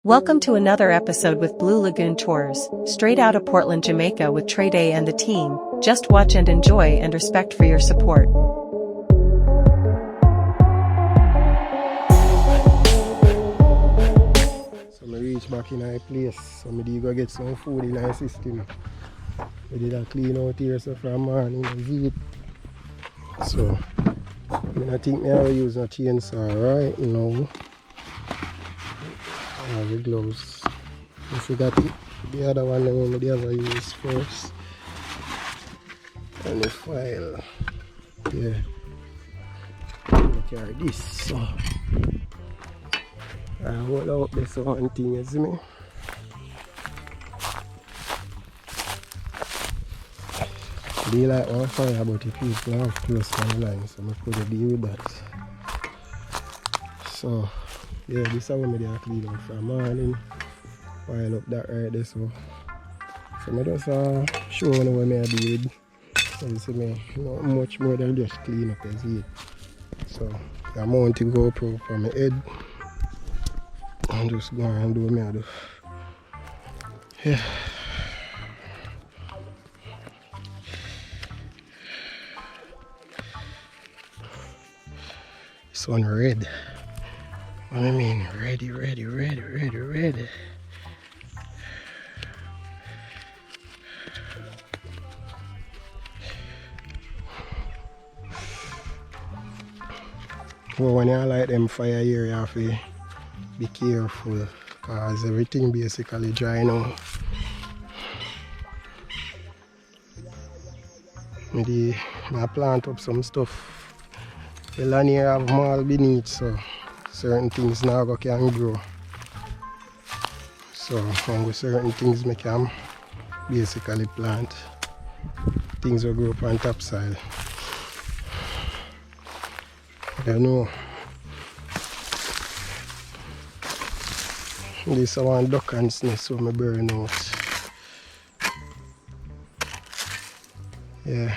Welcome to another episode with Blue Lagoon Tours, straight out of Portland, Jamaica with Trey Day and the team. Just watch and enjoy and respect for your support. So I reach back in my place, so I did go get some food in my system. I did a clean out here so from morning I eat. So I think I will use a chainsaw right now. I have the gloves. I forgot the other one I the other use first. And the file. Yeah. I carry this. So I hold out this one thing, you see me? They like one fire, but if you have close my line, so I could deal with that. So yeah, this is how I clean out from morning. Pile up that right there, so I just show you what I deal with. So you see me, not much more than just clean up as it. So I mount the GoPro from my head and just go and do what I do. Yeah. This one red. What I mean, ready. Well, when you light them fire here, you have to be careful because everything basically dry now. I plant up some stuff. The land here have mall beneath, so certain things now can grow. So with certain things I can basically plant. Things will grow up on topsoil. I know. This is one duck and nest so I burn out. Yeah.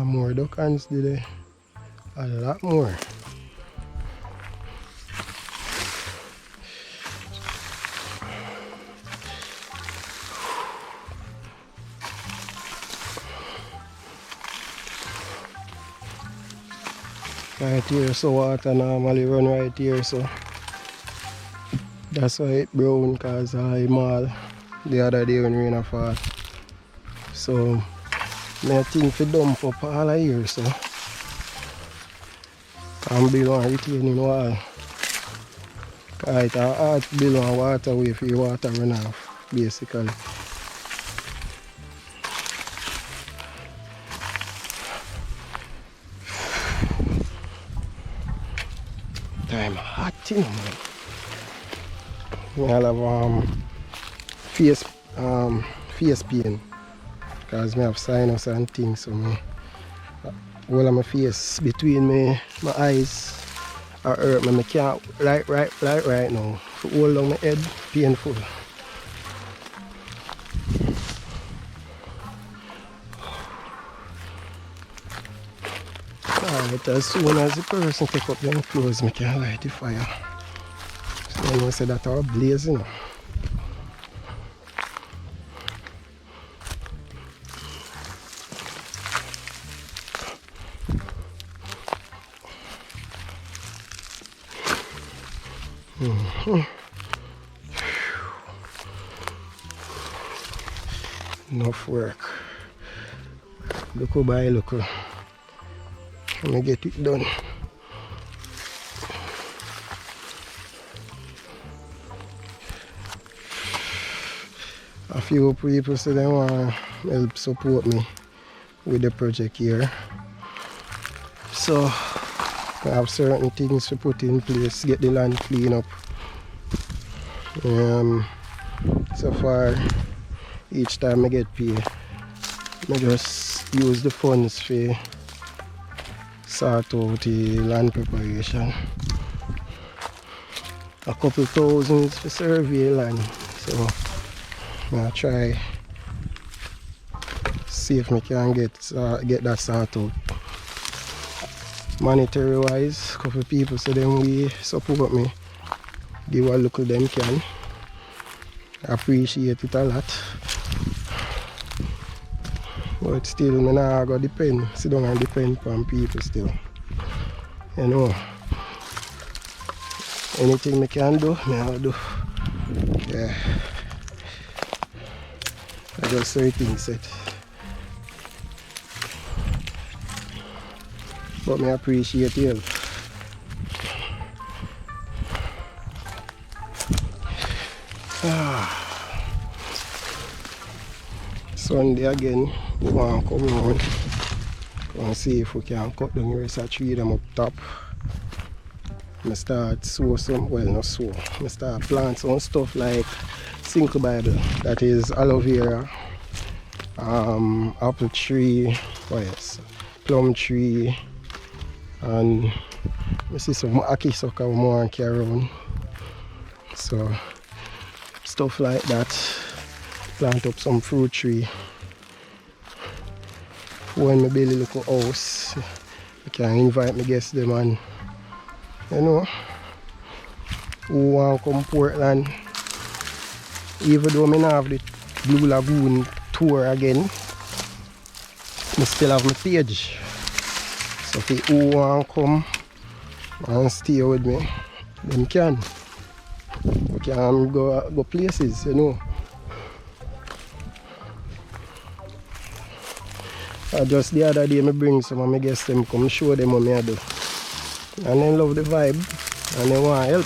More duck hands today. A lot more. Right here, so water normally run right here, so that's why it brown, because I mall the other day when rain fall. So I think to dump up all of here, so and build one retaining wall. Because it's hard to build one waterway for your water run off, basically. I'm hot, you know, man. I'll have face pain because I have sinus and things, so all of my face between my eyes are hurt me. I can't right now. To hold on my head, painful. Alright, as soon as the person take up them clothes, I can light the fire. So I say that are blazing. Enough work. Look by look. Let me get it done. A few people say they want to help support me with the project here. So I have certain things to put in place, get the land clean up. So far, each time I get paid, I just use the funds for sort out the land preparation. A couple thousands for survey land, so I'll try see if I can get that sort out. Monetary wise, couple of people so them we support me. Give what little them can. Appreciate it a lot. But still, I not go depend. Sit down and depend on people still. You know. Anything I can do, I'll do. Yeah. I just certain set. But I appreciate you. Sunday again, we want to come around and see if we can cut down the rest of the tree them up top. I start sow some, well not sow, I start plant some stuff like Single Bible, that is aloe vera, apple tree, plum tree, and I see some akisuka we want to carry around. So stuff like that. Plant up some fruit tree. When I build a little house, I can invite my guests them and you know who want to come Portland. Even though I don't have the Blue Lagoon tour again, I still have my page. So if who want to come and stay with me, them can. We can go places, you know. Just the other day I bring some of my guests them come show them what I do. And they love the vibe and they want help.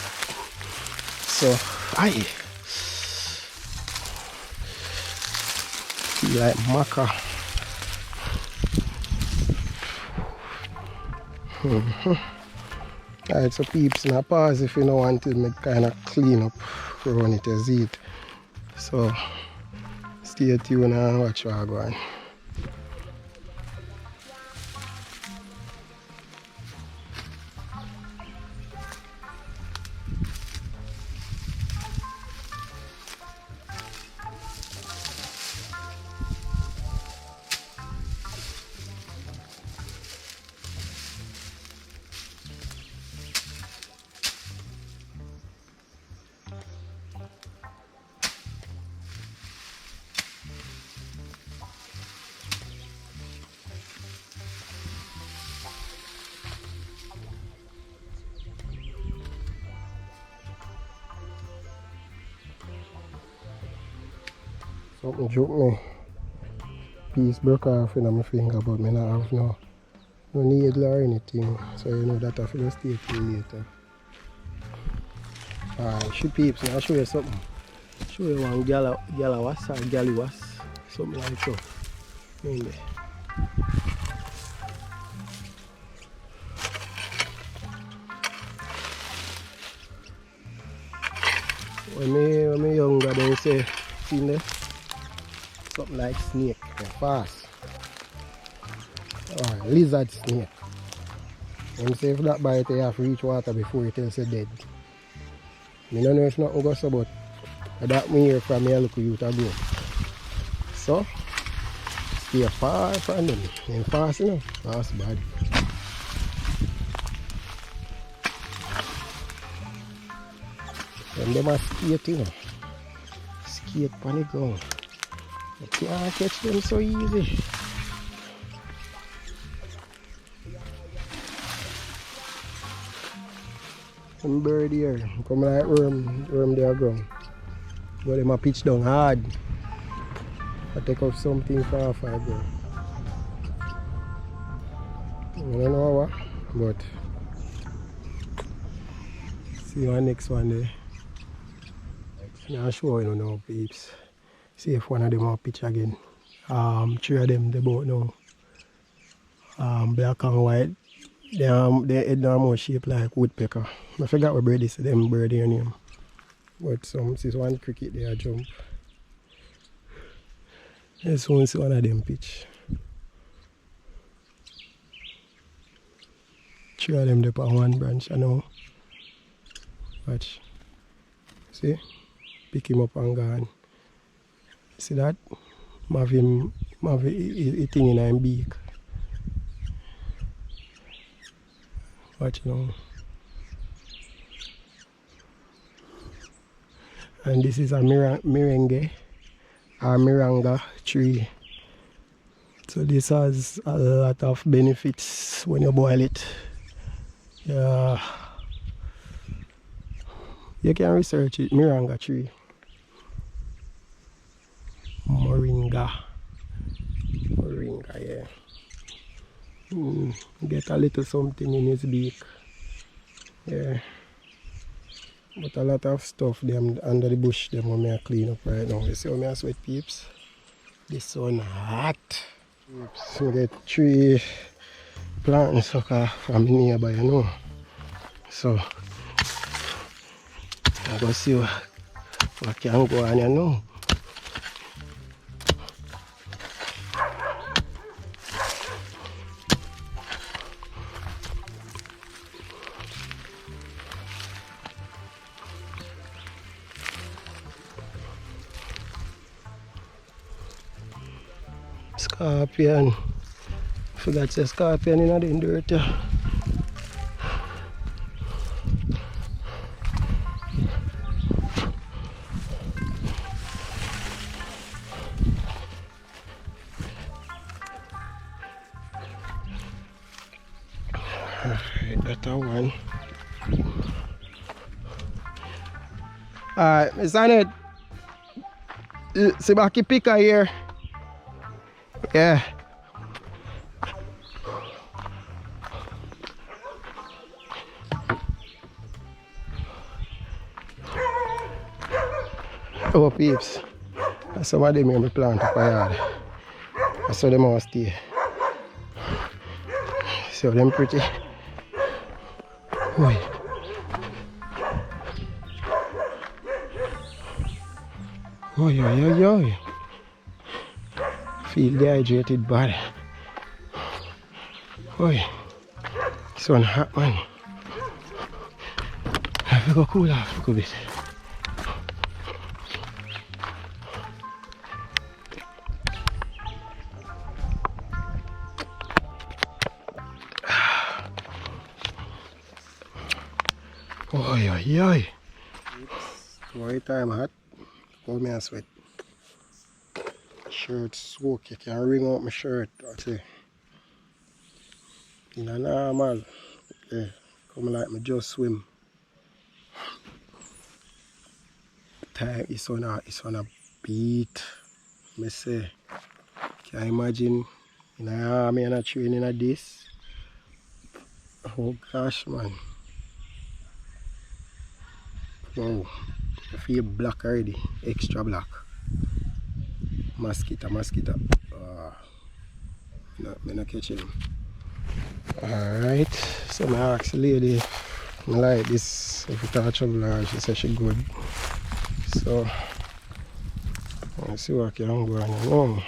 So aye. Feel like maca. Alright, so peeps, now pause if you don't want to make kind of clean up around it as it. So stay tuned and watch what I go on. Something joke me. Piece broke off in my finger, but I don't have no needle or anything. So you know that I feel stay till later. Alright, she peeps, I'll show you something. Show you one galawas or galliwas. Something like that. In there. When I younger, they say, see there? Something like snake, fast. Or lizard snake. And say if that bite you have to reach water before it tells you dead. I don't know if nothing goes so, but that me hear from me a look you to go. So stay far from them. And fast enough. Fast bad. And them are skate, you know. Skate on the ground. You can't catch them so easy. Some bird here, come like worm there ground. But them a pitch down hard. I take off something far go. I don't know what, but see you on next one there. I'll show you now, peeps. See if one of them will pitch again. Three of them, they both now. Black and white. Their head are more shaped like woodpecker. I forgot what bird is, them bird here name. But some see one cricket there jump. Let's soon see one of them pitch. Three of them they on one branch, I know. Watch. See? Pick him up and gone. See that? I have him Have a thing in his beak. Watch now. And this is a merengue or miranga tree. So this has a lot of benefits when you boil it. Yeah. You can research it, miranga tree. Moringa, yeah. Get a little something in his beak. Yeah. But a lot of stuff them under the bush them when I clean up right now. You see how I sweat, peeps? This sun hot. Peeps, we get 3 planting sucker from the neighbor, you know. So I go see what can go on, you know. Scorpion. Forgot to say scorpion in the dirt. Alright, that's one. Alright, Miss Annette. See back picker here. Yeah. Oh peeps. Some of them here plant up a yard. I saw them all stay. See how them pretty. Oi. Oi, oi, oi, oi. Feel dehydrated body. Oi. This one hot, man. I have to go cool off a little bit. Oi, oi, oi. Story time hot. Call me a sweat. Shirt soak, you can wring out my shirt. I say. In a normal. Yeah. Come like me just swim. Time is on a beat. Me say. Can you imagine in an army and a training like this? Oh gosh, man. Wow. I feel black already. Extra black. Mosquito. No, I'm not catching him. Alright. So I asked the lady I like this if you touch trouble her, she said she good. So let's see what can go on, you know.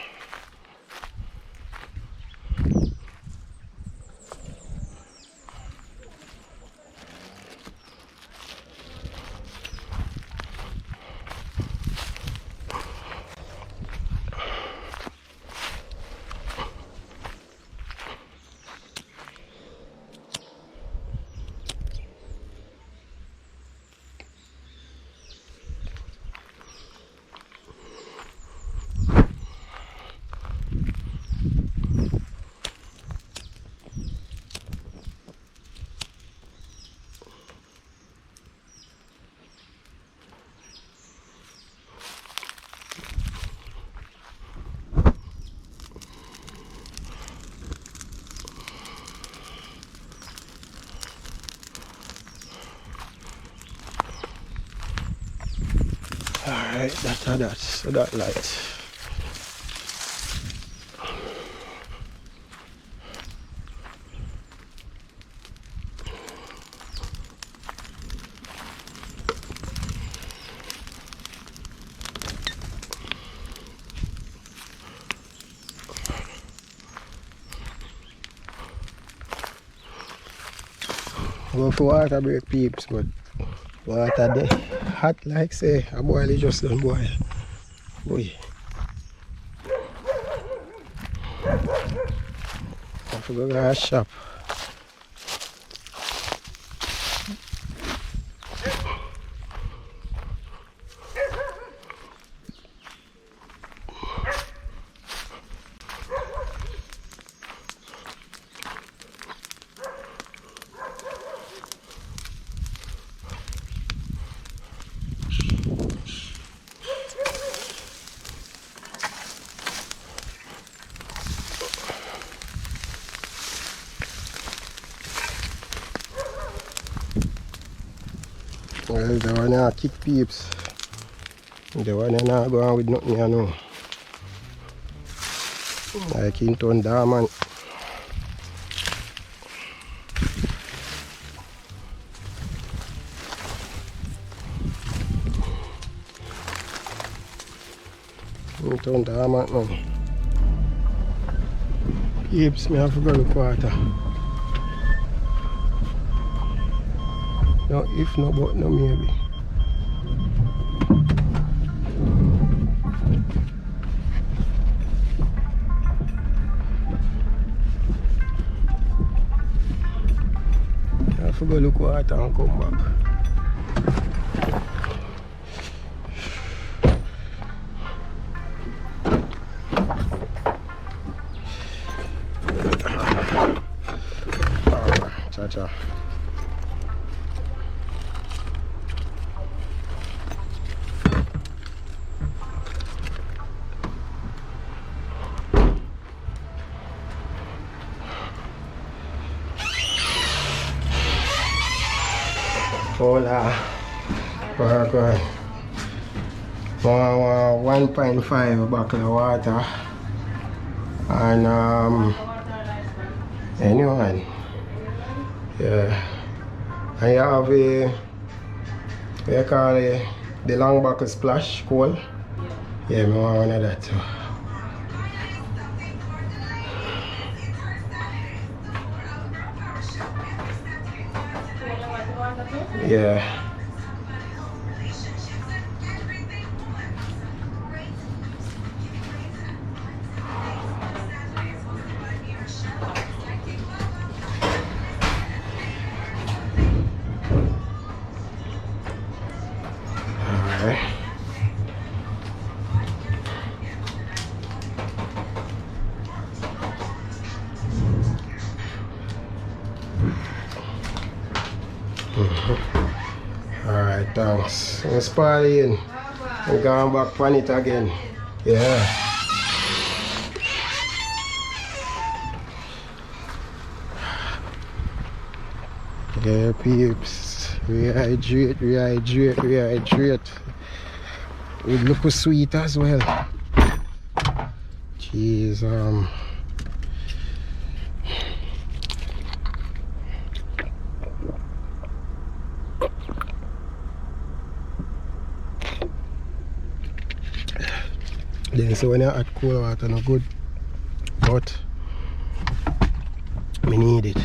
Alright, that's how that, so that light. Go for water break, peeps, but water there hot like say a boil it just done boil. Boy. to go to a shop. Well, the one I kick peeps. The one I not go on with nothing, I know. Like in town diamond. In town diamond, man. Peeps, me have to go to quarter. No, if no, but no, maybe. I have to go look water and come back. Cha-cha. Hola. Go on. 1.5 bottle of water. And anyone. Yeah. And you have a, what you call it, the long bottle splash cool. Yeah, I want one of that too. Yeah. Alright, thanks. I'm spying. I'm going back on it again. Yeah. Yeah, peeps. Rehydrate. It looks sweet as well. Jeez, Then so when you add cold water, no good, but me need it.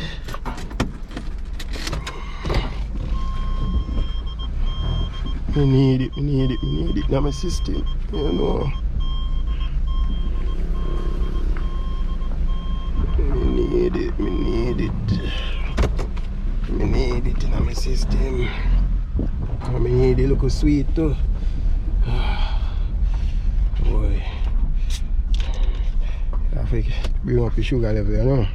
Me need it in my system, you know. Me need it in my system. I need it look sweet too. Boy, I think bring up the sugar level, you know.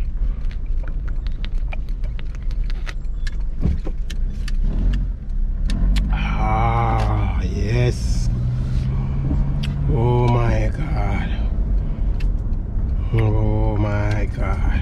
Ah, yes. Oh my God. Oh my God.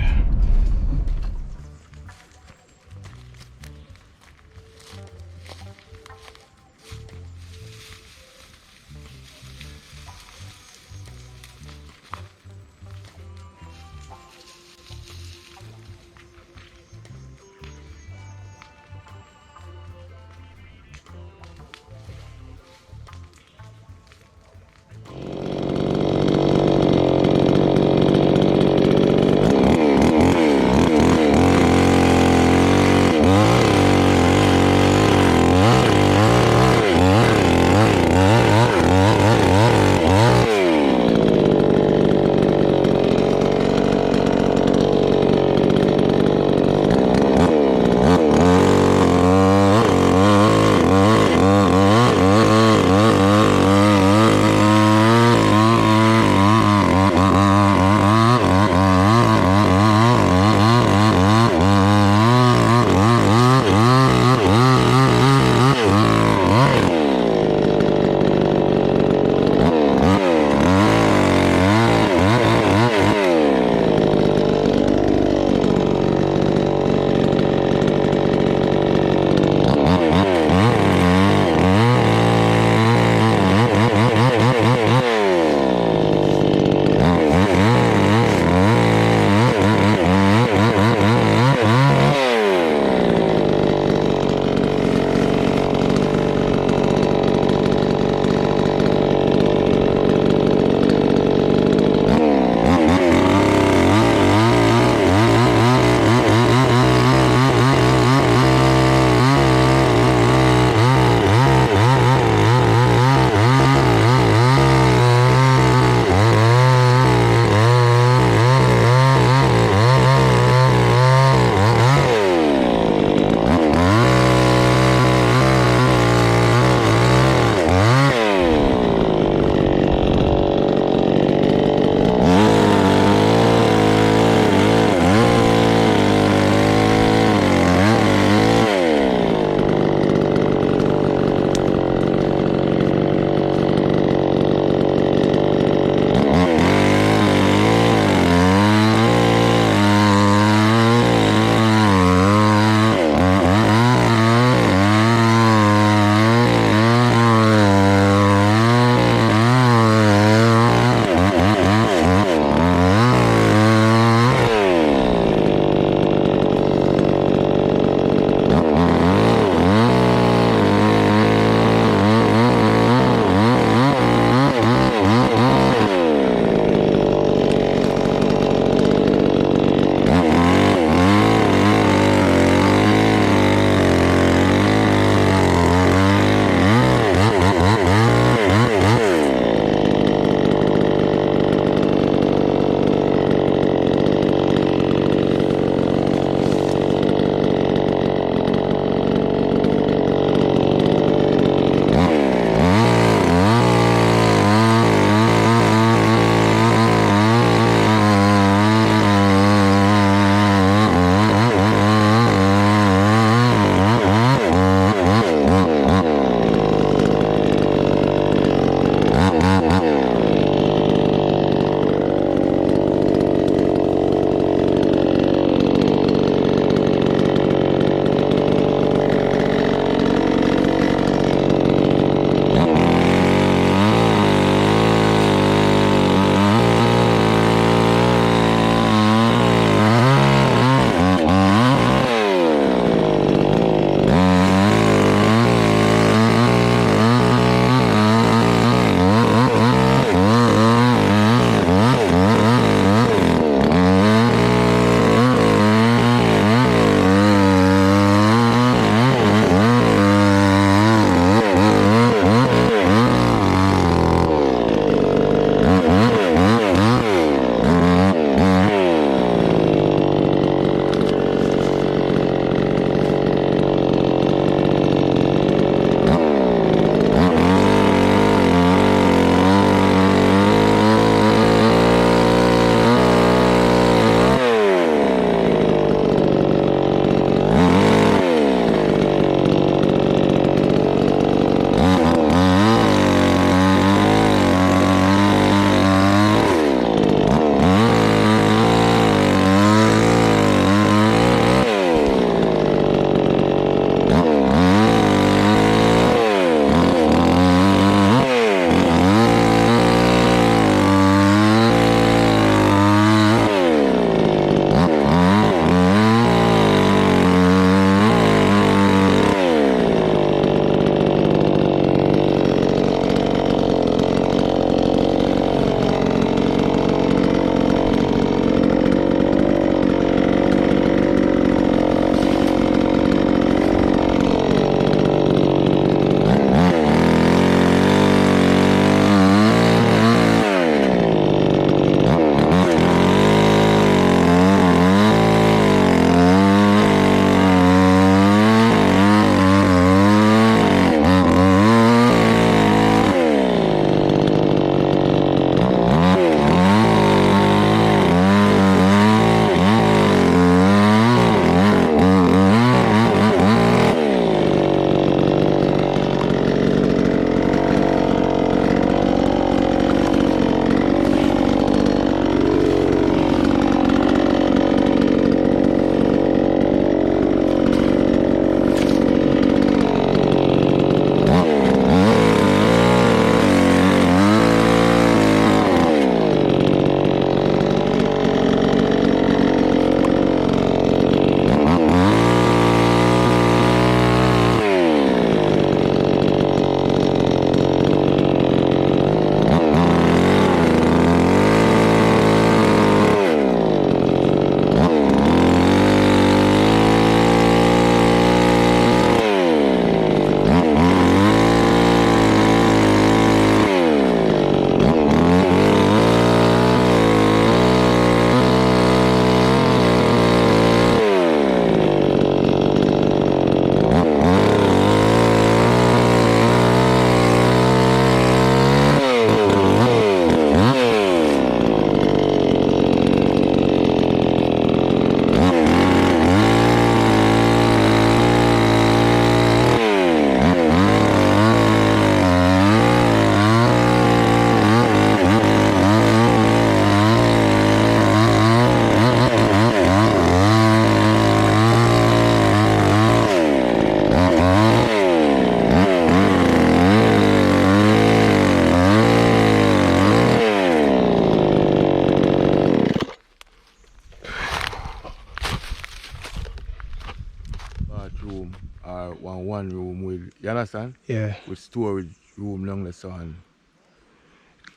room or one room with, you understand? Yeah. With storage room long the sun.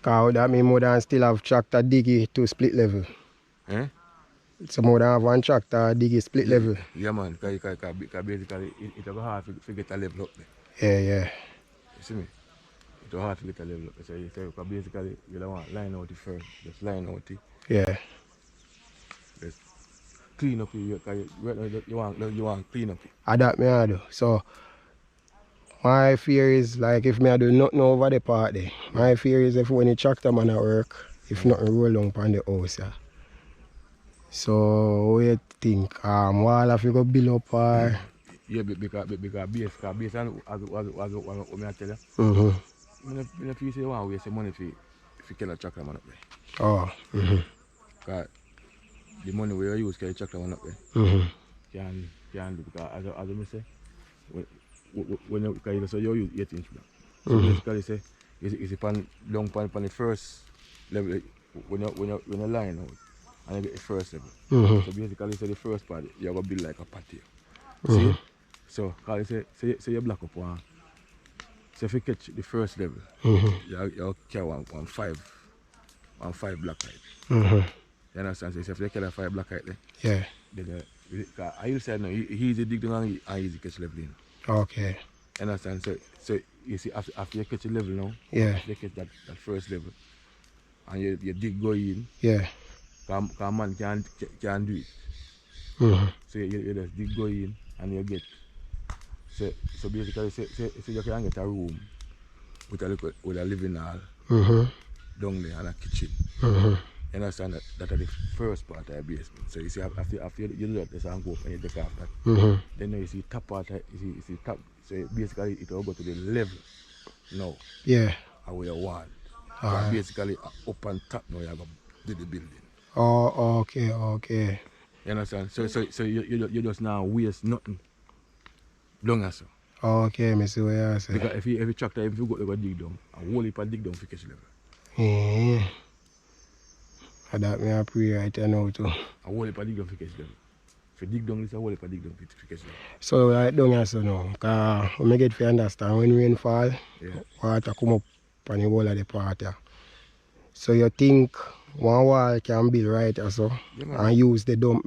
Cause that mean more than still have tractor diggy to split level. Eh? So more than have one tractor diggy split level. Yeah man, because basically it's hard to get a level up there. Yeah. You see me? It's hard to get a level up there. So you say basically you don't want line out the first, just line out it. Yeah. Just clean up it. You want clean up it. That me I do. So my fear is like if me I do nothing over the part there. My fear is if when the tractor man at work, if nothing roll down on the house. Yeah. So what you think? Wall have to go build up or Yeah, because base and as what me I tell you. I don't feel say you want to waste your money if you kill a tractor man up there. Oh. Because the money we use to kill a tractor man up there. Can do because as I say, when you use 8-inch block. So basically say is pan long pan the first level when you line out and you get the first level. So basically say the first part you're gonna build like a patio. See? So cause say you block up one. So if you catch the first level, you carry one five black height. You understand? So if you carry a 5 black height there, Yeah. I used to say no, he easy dig down and easy catch level in. Okay. You understand? So you see after you catch a level now, Yeah. after you catch that first level and you dig go in, Yeah. cause man can't do it. So you just dig go in and you get so basically say you can get a room with a living hall down there and a kitchen. You understand that are the first part of the basement. So you see after you do that, just and go up and you take off that. Then you see top part you see top. So basically it will go to the level now. Yeah. And where you want. Alright. Basically up and top now you have to do the building. Oh, okay. You understand? So you just now waste nothing. Long as so. Okay, me see what you say. Because if you tractor if you go dig down, a whole heap of dig down for catch level. Yeah. That me I pray right now too. A whole heap of dig down for catch level. If you dig down, it's a whole heap of dig down for catch level. So like down here so now, cause when I get to understand when rain fall, water come up on the wall of the part here. So you think one wall can build right also and use the dump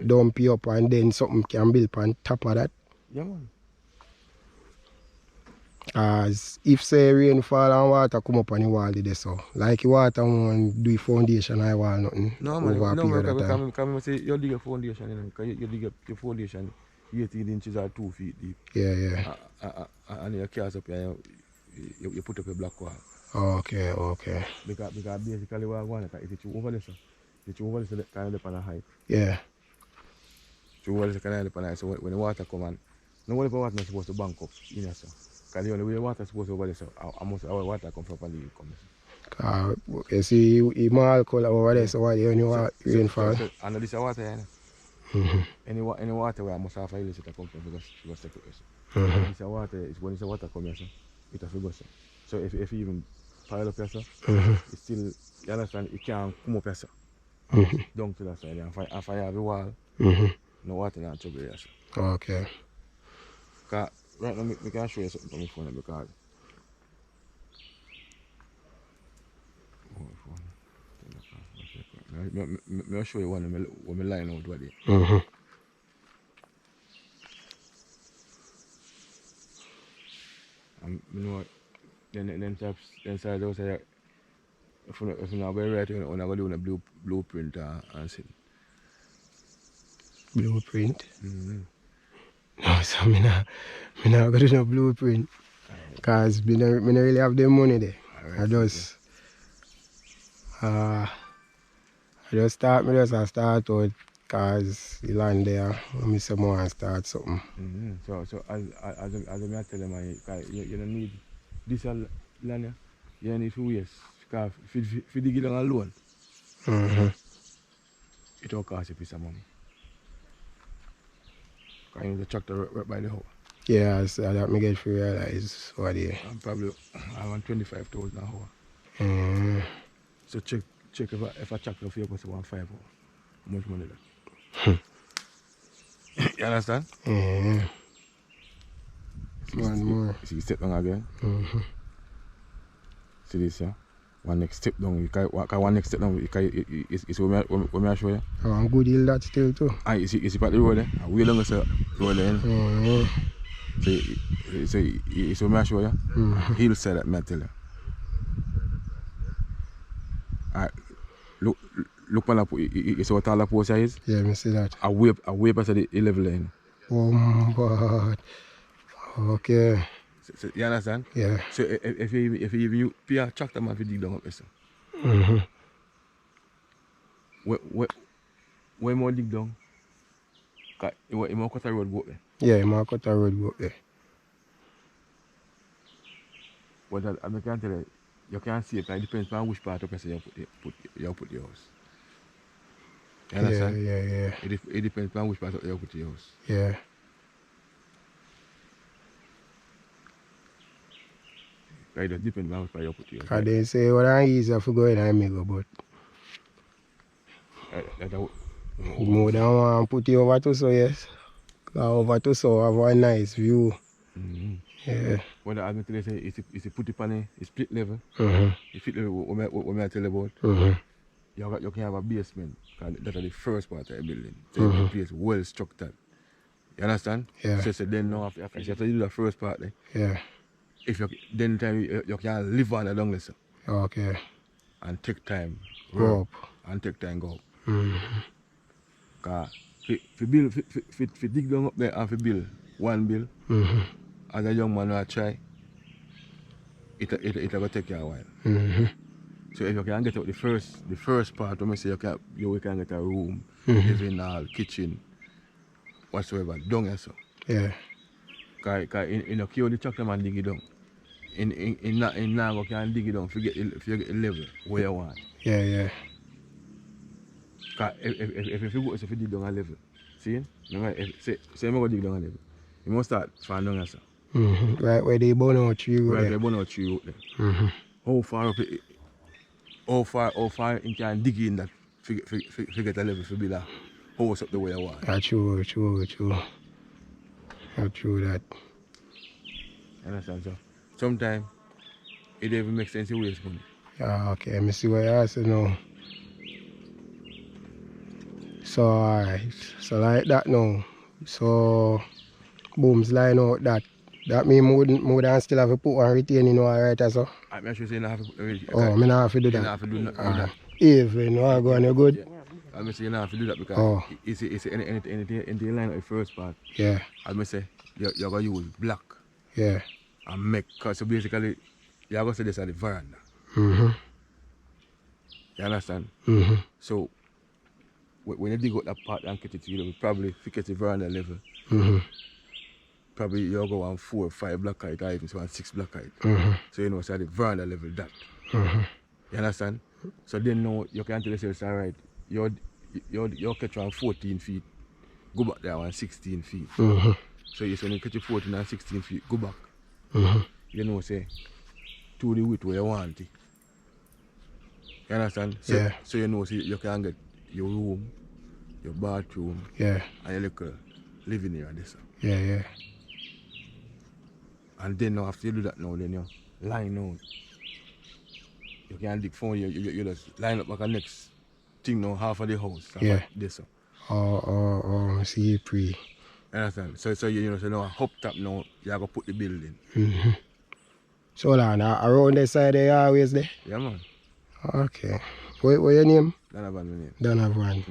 dump you up and then something can build on top of that? Yeah man. As if say rain fall and water come up on the wall there so. Like the water won't do the foundation or wall nothing. No man, over a period of time. Come say you dig a foundation, you know, because you dig up your foundation 18 inches or 2 feet deep. Yeah. And you cast up and you put up a black wall. Okay. Because basically what I want is if you over this, that kind of on a height. Yeah. If you over this kind of on a height, so when the water come on, no water not supposed to bank up in here, so. Because the only way water is supposed to over this, our water come from the come. You see, it's more color over there, so why the only rainfall? And this is water, any water where I must have a little come from because take it. This water is when this water come here, so it has to go. So if you even pile up here, so it's still, you understand, it can't come up here, so. Down to that side, and if I have a wall, no water not trouble here, so. Okay. Because right now, I can show you something on my phone because. I'll show you one when I line out what it. And you know what? Then side those say if you not very right, when I go do a blueprint and see. Blueprint? No, so I not got no blueprint. Because I don't really have the money there. Right, I just start out because the land there, I say more and start something. So as I tell them, you don't need this land here, you don't need to waste. Because if you dig it alone, it will cost you a piece of money. Because you the tractor right by the house. Yeah, so that I get to realize what it is. I'm probably around 25,000 an hour. So check if I tractor for you, cost 1.5 hours. How much money that? You understand? Yeah. One more. See, step down again. See this, yeah? One next step down. You can one next step down. It's what I show you. Oh, good hill that still too. And you see part the road there? A way longer road there. So it's what I show you. Hillside that I tell you. Alright, look on you see what tall the post is? Yeah, I see that. A way past the level line. Oh, but okay. So, you understand? Yeah. So if you pay a tractor man to dig down up there. When more dig down, you more cut a road go up there. Yeah, you might cut a road go up there. But I can't tell you can see it, it depends on which part of the you put your house. You understand? Yeah. It depends on which part of you put your house. Yeah. It just depends on which part you put your house. Because they say, well, I'm easier for going and make but more than one put you over to so, yes. Over to so, have a nice view. Yeah. What I'm going to say is to put it on a split level. The split level, what I tell you about, you can have a basement. That's the first part of the building. So the place well structured. You understand? Yeah. So then now after you have to do the first part there. Yeah. If you then time you can live on the down there. Okay. And take time. Go up. And take time go up. Because if you dig down up there and if you build one bill, as a young man I try, it will take you a while. So if you can get out the first part, when I say you can get a room, living hall, kitchen, whatsoever, down here so. Yeah. Because in a queue the tractor man dig it down. In now you can dig it down if you get the level where you want. Yeah. Because if you dig down a level, see? Say I'm going to dig down a level. You must start from down here so. Right where they burn out tree road. Right where they burn out tree road there. How far you can dig in that to get a level to build a house up the way you want. True. True that. You understand? So sometimes it don't even make sense to waste money. Okay, let me see what you ask now. So alright. So like that now. So booms line out that. That means more than still have to put one retaining wall right as so? I'm sure you don't have to I not have to do that. You don't have to do that. Even you go and you're good? Yeah. I'm say you don't have to do that because it's anything line of the first part. Yeah. I'm say you're going to use black. Yeah. And make, cause so basically you're going to say this at the veranda. You understand? So when you dig out that part and get it together, probably if you get the veranda level, probably you'll go on 4 or 5 block height or even so on 6 block height. So you know it's at the veranda level that. You understand? So then now you can tell yourself, alright, you're catch on 14 feet, go back there on 16 feet. So you when you catch 14 and 16 feet, go back. You know say to the width where you want it. You understand? So, yeah. So you know see, you can get your room, your bathroom, yeah, and your little living area this. Yeah. And then now after you do that now, then you line out. You can dig for you just line up like a next thing now, half of the house. Yeah. This. See pre. Understand? So you know, so now up top now, you have to put the building. So around the side they always there? Yeah man. Okay. What your name? Donovan my name. Donovan.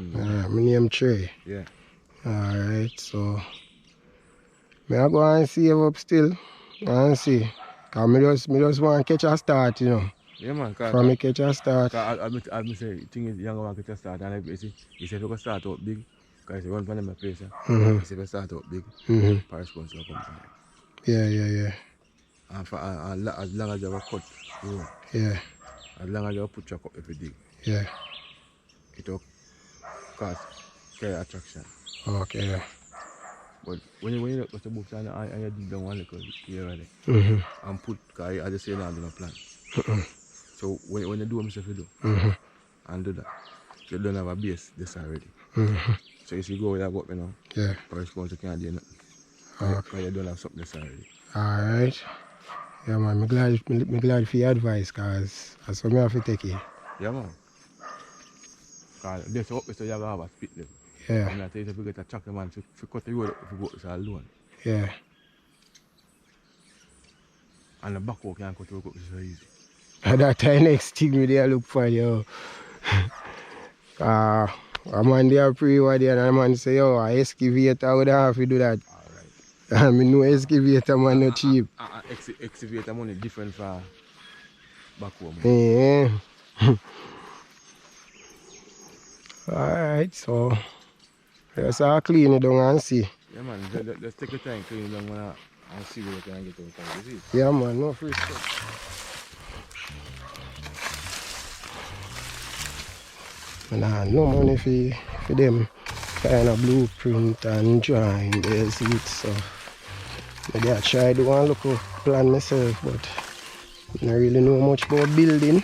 My name Trey. Yeah. Alright, so I go and save up still and see. Cause me just want to catch a start, you know. Yeah man, from me catch a start. I say the thing is you want to catch a start and you see if you go start out big, because you run from my place, if you start out big, Paris sponsor comes in. Yeah. And as long as you have a cut, yeah. As long as you put your cup every day, yeah. It will cause care attraction. Okay, yeah. But when you look at the books and you dig down one little here and and put, because I just say now I'm going to plan. So when you do what you do, and do that, you don't have a base this already. So if you go with that work, you know, Yeah. correspond to can't do nothing. Okay. Because you don't have something to say already. Alright. Yeah, man, me glad for your advice, because that's what I have to take it. Yeah, man. Because this up, so you have to have a spit level. Yeah. And I tell you, if you get a chocolate man, if you cut the road up, if you go to alone. Yeah. And the back walk can't cut the road up, it's so easy. And that the next thing we there look for, yo. A man there pre-war there, and a man say, yo, a excavator would have to do that. Alright. I mean, no excavator, man, no cheap. Excavator money different for back home. Yeah. Alright, so let's all clean it down and see. Yeah, man, just take your time, clean it down and see what you can get out of it. Yeah, man, no free stuff. And I have no money for them kind of blueprint and drawing, they see it, so maybe I try to one look up plan myself, but I don't really know much about building.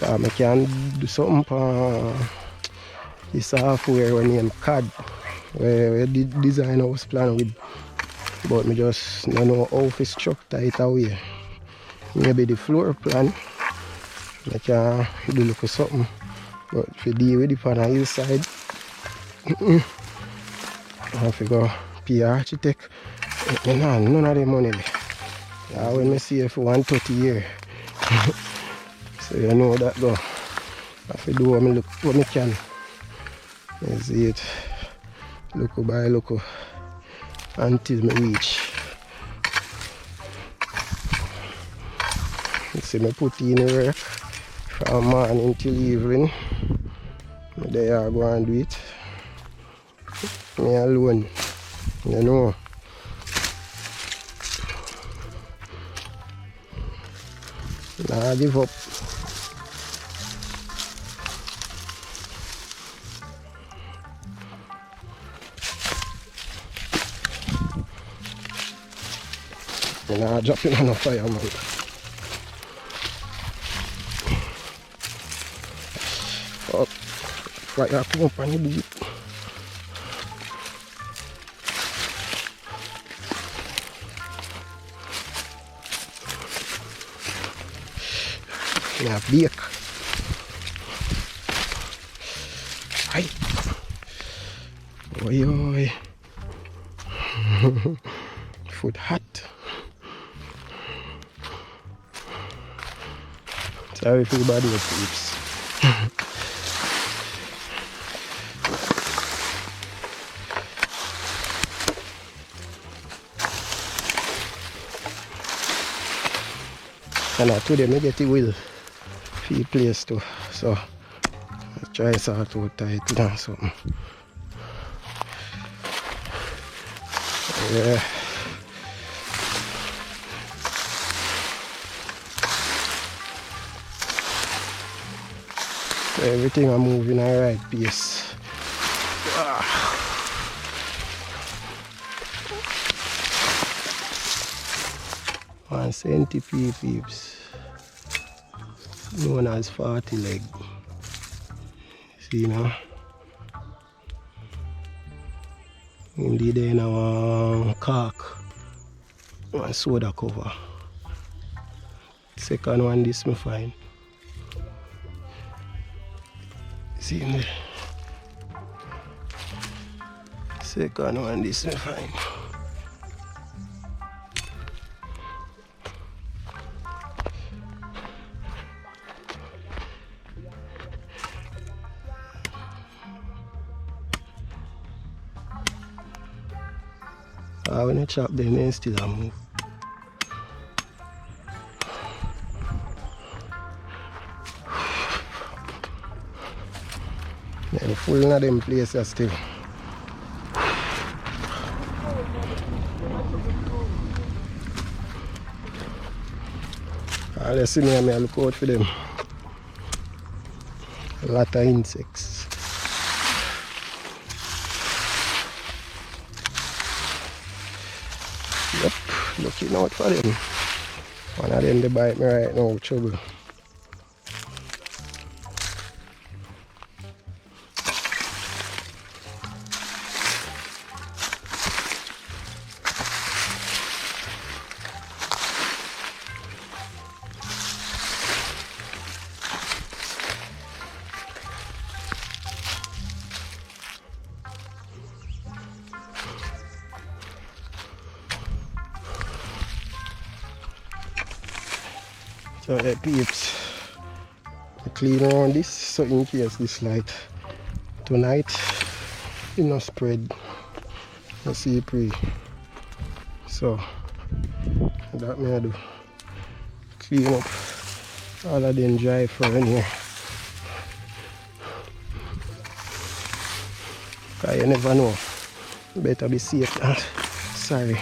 I can do something for the software when named CAD, where the design was planned with, but I just don't know how to structure it away. Maybe the floor plan, I can do look at something, but if you deal with it on the hillside, I have to go pay an architect. None of the money there. Yeah, when I see it for 130 years. So you know that go. I have to do what I can. You see it. Look by look until I reach. You see me put in work from morning till evening. There I go and do it. Me alone. You know. Nah, give up. Nah, dropping on the fire, man. Oh, fire company do it. Yeah, bake. Ay. Oi, oi. Food hot. Sorry for the body of peeps. And today I get the will. Place too, so I try sort out tight and something. Yeah. So everything I'm moving at the right pace. Ah. 170 peeps. Known as 40 leg. See now? Indeed, there now cork, one soda cover. Second one, this me find. See in there? Second one, this me find. When I chop them, they still a move. Yeah, full of them places still. Let's see me, I look out for them. A lot of insects. Yep, looking out for them. One of them they bite me right now, trouble. So it peeps. I clean around this so in case this light tonight it not spread. You see pre. So that me I do. Clean up all of them dry for in here. Cause you never know. Better be safe than sorry.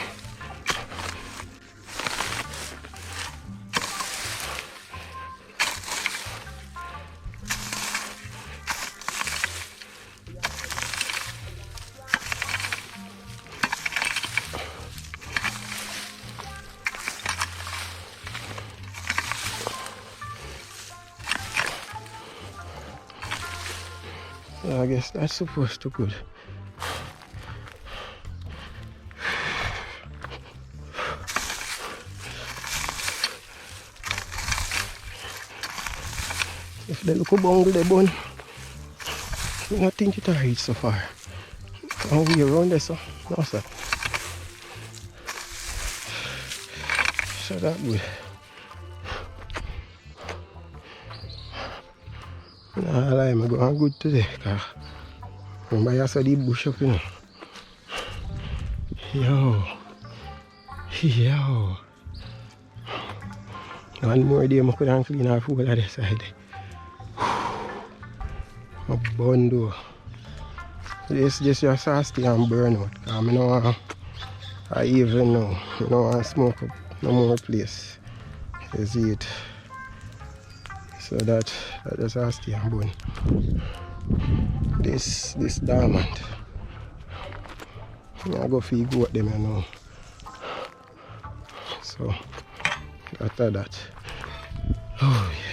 I guess that's supposed to good. If they look a bungle they bun, I don't think it alright so far. And we around there so, no sir. So that good. Nah, lie, I'm going good today. Cause remember I saw the bush up, you know. Yo. One more day I could clean off all of the side. My bun though. This just your saucy and burn out. Cause I know I even know. I don't want to smoke up no more place. You see it. So that just saucy and burn. This diamond. I go feed goat them you know. So after that. Oh yeah.